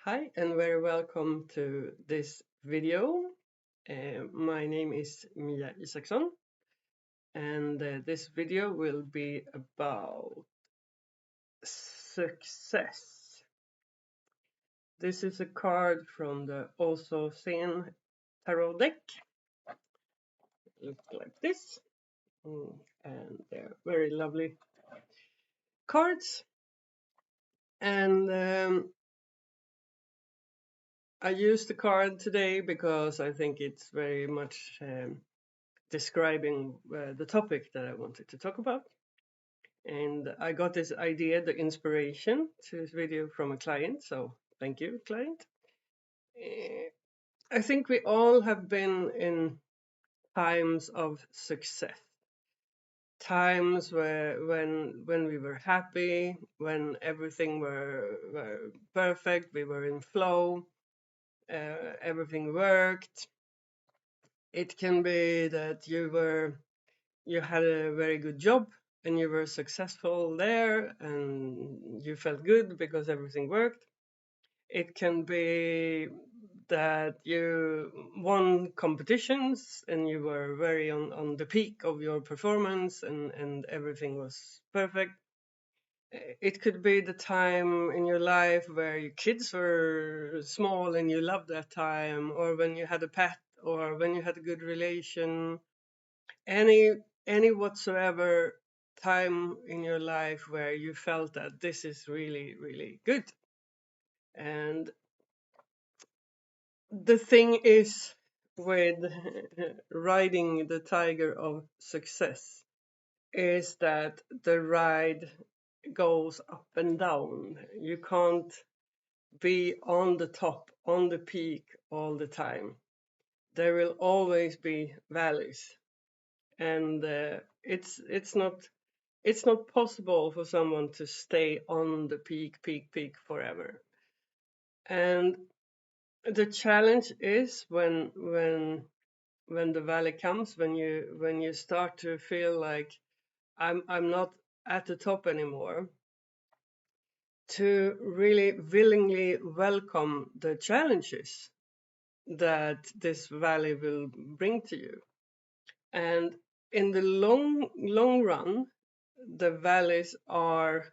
Hi and very welcome to this video. My name is Mia Isaksson and this video will be about success. This is a card from the Also Sen tarot deck. Looks like this. And they're very lovely cards. And I used the card today because I think it's very much describing the topic that I wanted to talk about. And I got this idea, the inspiration to this video from a client. So thank you, client. I think we all have been in times of success, times when we were happy, when everything were perfect, we were in flow, everything worked. It can be that you had a very good job and you were successful there and you felt good because everything worked. It can be that you won competitions and you were very on the peak of your performance and everything was perfect. It could be the time in your life where your kids were small and you loved that time, or when you had a pet, or when you had a good relation, any any whatsoever time in your life where you felt that this is really really good. And the thing is with riding the tiger of success is that the ride goes up and down. You can't be on the top, on the peak all the time. There will always be valleys, and it's not possible for someone to stay on the peak forever. And the challenge is when the valley comes, when you start to feel like I'm not at the top anymore, to really willingly welcome the challenges that this valley will bring to you. And in the long run, the valleys are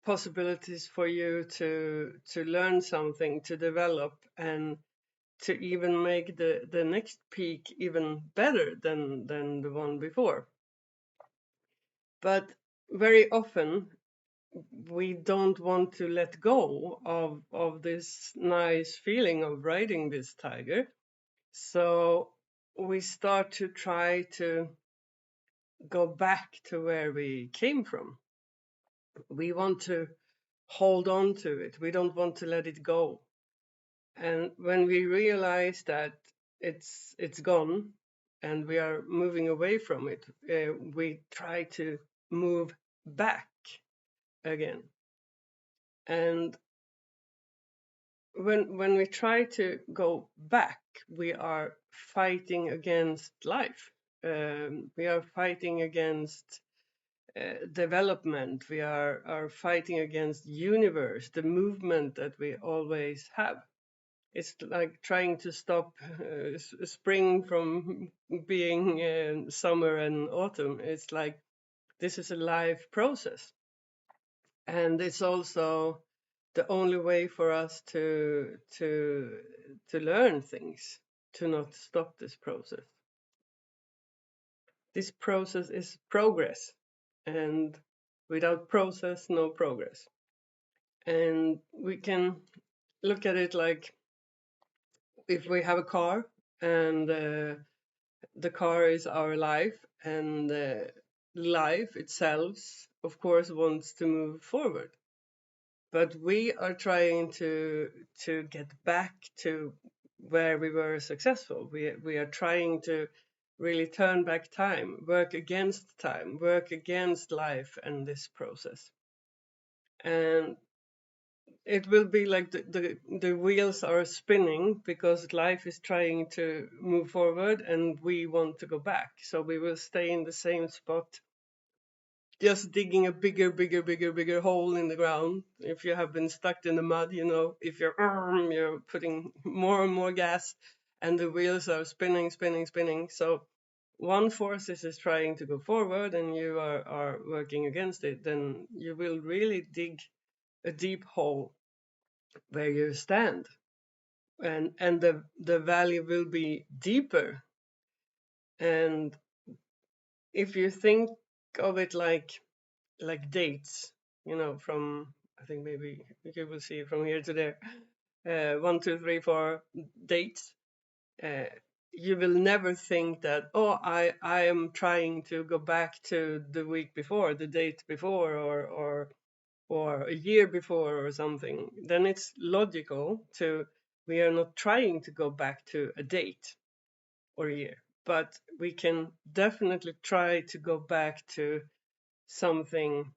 possibilities for you to learn something, to develop, and to even make the next peak even better than the one before. But very often we don't want to let go of this nice feeling of riding this tiger. So we start to try to go back to where we came from. We want to hold on to it. We don't want to let it go. And when we realize that it's gone and we are moving away from it, we try to move back again. And when we try to go back, we are fighting against life. We are fighting against development. We are fighting against universe, the movement that we always have. It's like trying to stop spring from being summer and autumn. It's like this is a life process, and it's also the only way for us to learn things, to not stop this process. This process is progress, and without process, no progress. And we can look at it like if we have a car and the car is our life, and life itself, of course, wants to move forward. But we are trying to get back to where we were successful. We are trying to really turn back time, work against time, work against life and this process. And it will be like the wheels are spinning because life is trying to move forward and we want to go back. So we will stay in the same spot just digging a bigger hole in the ground. If you have been stuck in the mud, if you're putting more and more gas, and the wheels are spinning. So one force is trying to go forward, and you are working against it. Then you will really dig a deep hole where you stand, and the valley will be deeper. And if you think of it like dates, from, I think maybe you will see from here to there, 1, 2, 3, 4 dates. Uh, you will never think that, oh, I am trying to go back to the week before, the date before, or a year before or something. Then it's logical to, we are not trying to go back to a date or a year, but we can definitely try to go back to something,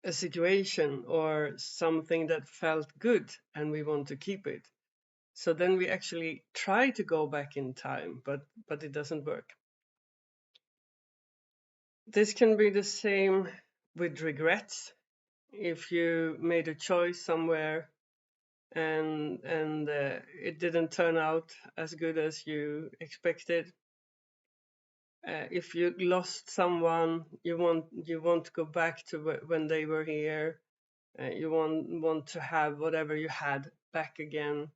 a situation or something that felt good, and we want to keep it. So then we actually try to go back in time, but it doesn't work. This can be the same with regrets. If you made a choice somewhere and it didn't turn out as good as you expected, if you lost someone, you want to go back to when they were here. You want to have whatever you had back again,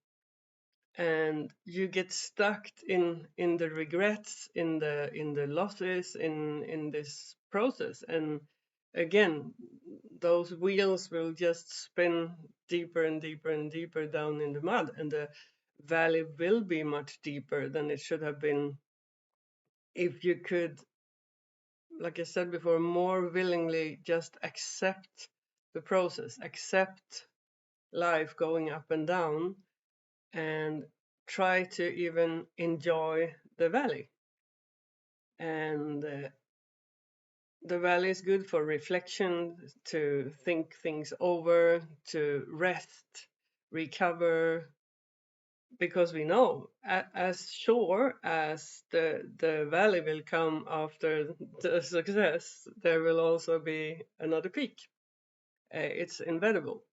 and you get stuck in the regrets, in the losses, in this process. And again, those wheels will just spin deeper and deeper down in the mud, and the valley will be much deeper than it should have been if you could, like I said before, more willingly just accept the process, accept life going up and down, and try to even enjoy the valley. And the valley is good for reflection, to think things over, to rest, recover, because we know as sure as the valley will come after the success, there will also be another peak. It's inevitable.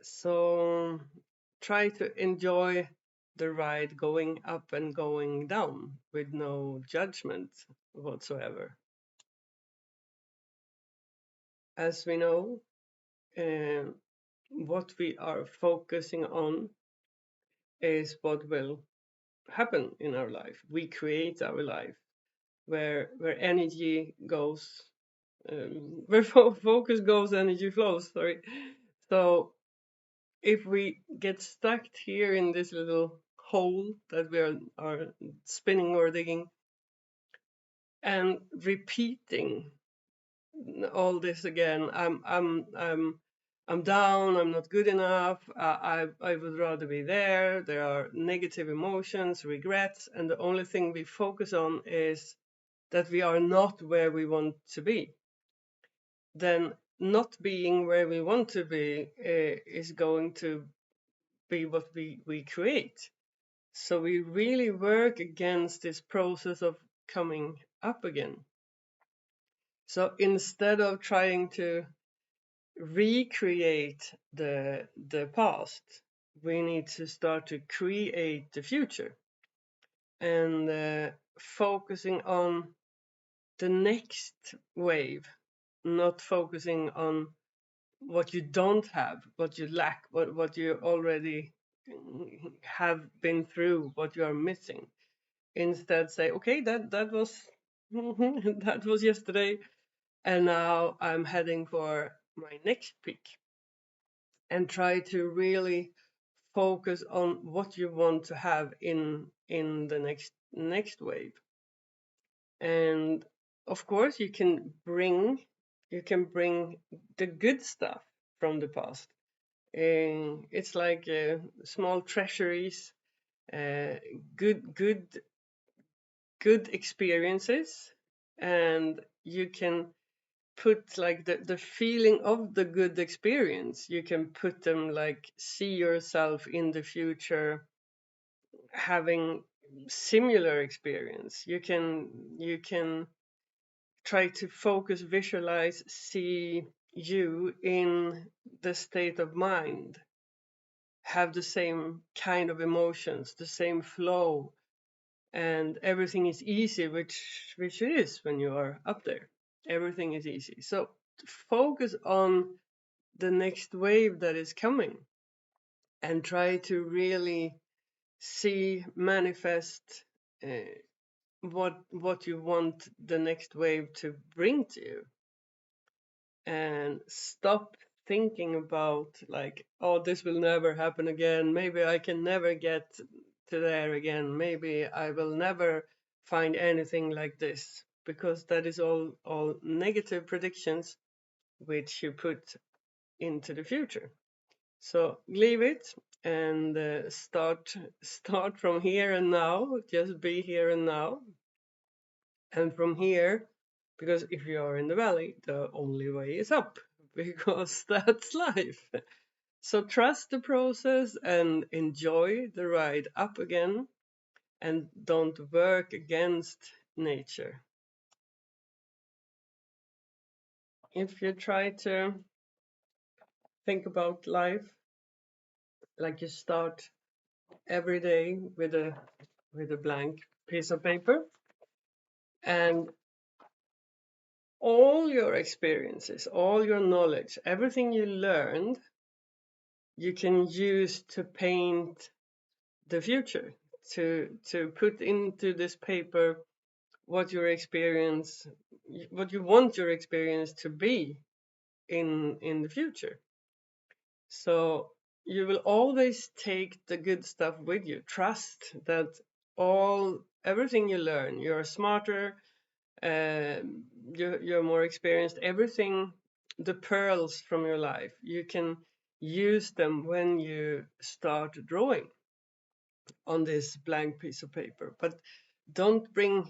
So try to enjoy the ride going up and going down with no judgment whatsoever. As we know, what we are focusing on is what will happen in our life. We create our life. Where energy goes, where focus goes, energy flows. Sorry. So if we get stuck here in this little hole that we are spinning or digging, and repeating all this again, I'm down, I'm not good enough, I would rather be there. There are negative emotions, regrets, and the only thing we focus on is that we are not where we want to be. Then not being where we want to be is going to be what we create. So we really work against this process of coming up again. So instead of trying to recreate the past, we need to start to create the future, and focusing on the next wave, not focusing on what you don't have, what you lack, what you already have been through, what you are missing. Instead, say, okay, that was that was yesterday, and now I'm heading for my next peak. And try to really focus on what you want to have in the next wave. And of course, you can bring the good stuff from the past. It's like small treasuries, good experiences, and you can put like the feeling of the good experience. You can put them, like, see yourself in the future having similar experience. You can try to focus, visualize, see you in the state of mind, have the same kind of emotions, the same flow, and everything is easy, which it is when you are up there. Everything is easy. So focus on the next wave that is coming and try to really see, manifest what you want the next wave to bring to you, and stop thinking about like, oh, this will never happen again, maybe I can never get to there again, maybe I will never find anything like this, because that is all negative predictions which you put into the future. So leave it and start from here and now. Just be here and now. And from here, because if you are in the valley, the only way is up, because that's life. So trust the process and enjoy the ride up again, and don't work against nature. If you try to think about life like you start every day with a blank piece of paper, and all your experiences, all your knowledge, everything you learned, you can use to paint the future, to put into this paper what your experience, what you want your experience to be in the future. So you will always take the good stuff with you. Trust that everything you learn, you're smarter, you're more experienced. Everything, the pearls from your life, you can use them when you start drawing on this blank piece of paper. But don't bring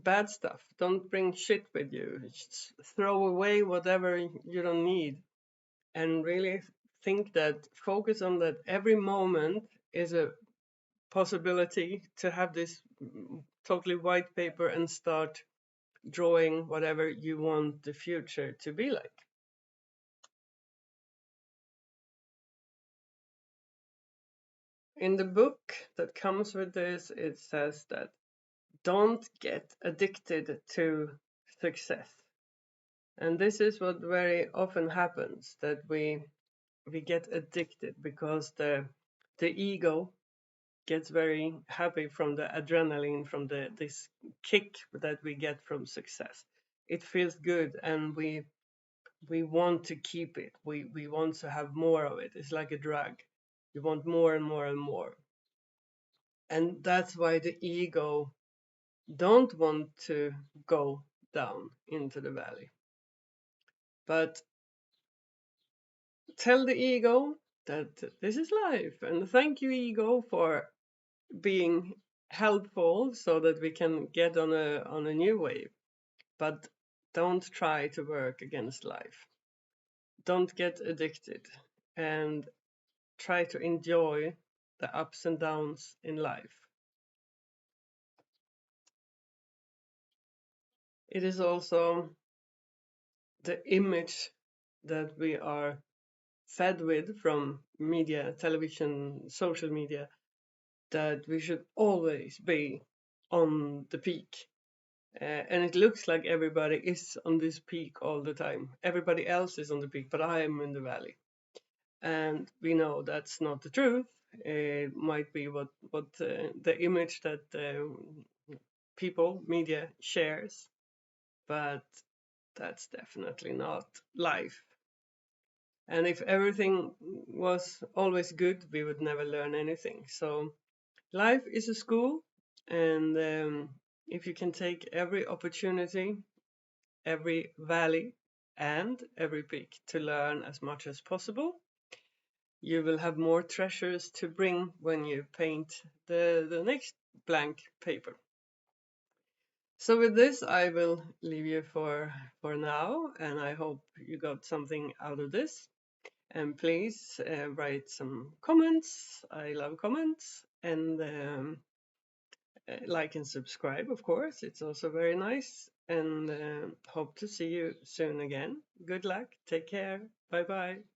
bad stuff. Don't bring shit with you. Just throw away whatever you don't need, and really think that, focus on that every moment is a possibility to have this totally white paper and start drawing whatever you want the future to be like. In the book that comes with this, it says that don't get addicted to success. And this is what very often happens, that we get addicted because the ego gets very happy from the adrenaline, from this kick that we get from success. It feels good, and we want to keep it. We want to have more of it. It's like a drug. You want more and more and more. And that's why the ego don't want to go down into the valley. But tell the ego that this is life, and thank you, ego, for being helpful so that we can get on a new wave. But don't try to work against life. Don't get addicted, and try to enjoy the ups and downs in life. It is also the image that we are fed with from media, television, social media, that we should always be on the peak. And it looks like everybody is on this peak all the time. Everybody else is on the peak, but I am in the valley. And we know that's not the truth. It might be what the image that people, media shares, but that's definitely not life. And if everything was always good, we would never learn anything. So life is a school, and if you can take every opportunity, every valley, and every peak to learn as much as possible, you will have more treasures to bring when you paint the next blank paper. So with this, I will leave you for now, and I hope you got something out of this. And please write some comments. I love comments, and like and subscribe, of course. It's also very nice. And hope to see you soon again. Good luck. Take care. Bye bye.